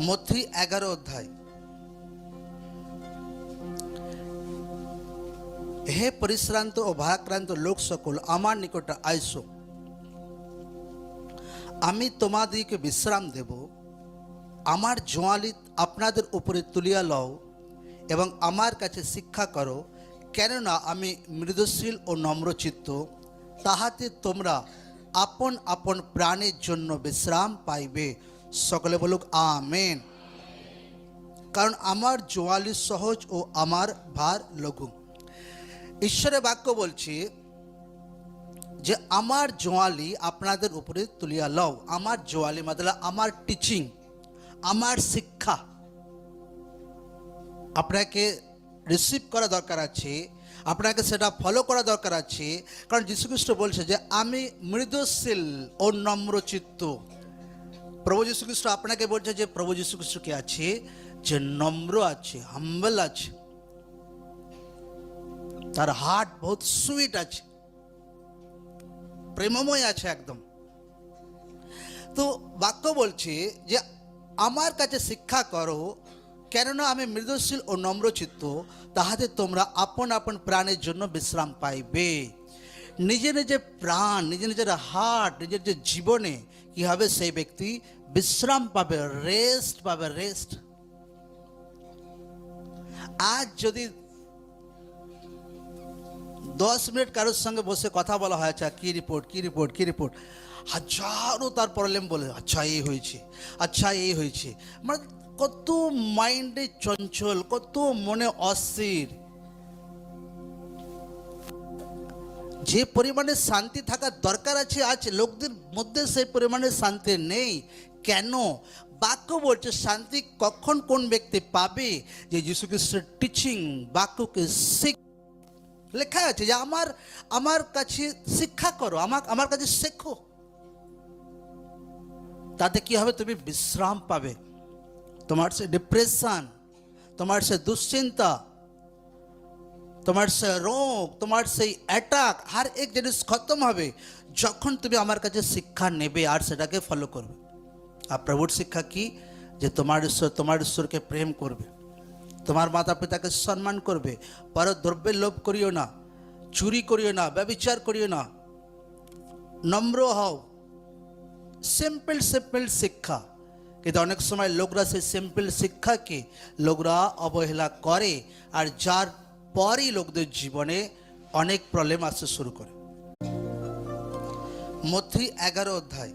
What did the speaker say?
মথি 11 অধ্যায়। হে পরিশ্রান্ত ও ভারাক্রান্ত লোক সকল, আমার নিকটে আইসো, আমি তোমাদিকে বিশ্রাম দেব। আমার জোয়ালি আপনাদের উপরে তুলিয়া লও এবং আমার কাছে শিক্ষা করো, কেননা আমি মৃদুশীল ও নম্রচিত্ত, তাহাতে তোমরা আপন আপন প্রাণের জন্য বিশ্রাম পাইবে। সকলে বলুক আমেন। কারণ আমার জোয়ালি সহজ ও আমার ভার লঘু। ঈশ্বরের বাক্য বলছে যে আমার জোয়ালি আপনাদের উপরে তুলিয়া লও। আমার জোয়ালি মানে আমার টিচিং, আমার শিক্ষা আপনাকে রিসিভ করা দরকার আছে, আপনাকে সেটা ফলো করা দরকার আছে। কারণ যীশুখ্রিস্ট বলছে যে আমি মৃদুশীল ও নম্রচিত্ত। প্রভু যীশুখ্রিস্ট আপনাকে বলছে যে প্রভু যীশুখ্রিস্ট কে আছে, যে নম্র আছে, হাম্বল আছে, তার হার্ট বহুত সুইট আছে, প্রেমময় আছে একদম। তো বাক্য বলছে যে আমার কাছে শিক্ষা করো, কেননা আমি মৃদুশীল ও নম্রচিত্ত, তাহাতে তোমরা আপন আপন প্রাণের জন্য বিশ্রাম পাইবে। নিজে নিজের প্রাণ, নিজের নিজের হার্ট, নিজের যে জীবনে কি হবে, সেই ব্যক্তি বিশ্রাম পাবে, রেস্ট পাবে, রেস্ট। আজ যদি 10 মিনিট কারোর সঙ্গে বসে কথা বলা হয়, আচ্ছা কি রিপোর্ট, কি রিপোর্ট, কি রিপোর্ট, হাজারো তার প্রবলেম বলে, আচ্ছা এই হয়েছে, আচ্ছা এই হয়েছে। মানে কত মাইন্ডে চঞ্চল, কত মনে অস্থির। যে পরিমাণে শান্তি থাকার দরকার আছে আজ লোকদের মধ্যে সেই পরিমাণে শান্তি নেই। কেন? বাক্য বলছে শান্তি কখন কোন ব্যক্তি পাবে, যে যীশু খ্রিস্টের টিচিং, বাক্যকে শিখ। লেখা আছে যে আমার কাছে শিক্ষা করো, আমার কাছে শেখো, তাতে কি হবে, তুমি বিশ্রাম পাবে। তোমার সে ডিপ্রেশন, তোমার সে দুশ্চিন্তা, তোমার সে রোগ, তোমার সেই অ্যাটাক, হর এক জিনিস খতম হবে যখন তুমি আমার কাছে শিক্ষা নেবে আর সেটাকে ফলো করবে। আর প্রভুর শিক্ষা কি? যে তোমার ঈশ্বরকে প্রেম করবে, তোমার মাতা পিতাকে সম্মান করবে, পর দ্রব্যের লোভ করিও না, চুরি করিও না, ব্যভিচার করিও না, নম্র হও। সিম্পল সিম্পল শিক্ষা। কিন্তু অনেক সময় লোকরা সেই সিম্পল শিক্ষাকে লোকরা অবহেলা করে, আর যার পরই লোকদের জীবনে অনেক প্রবলেম আসতে শুরু করে। মথি 11 অধ্যায়।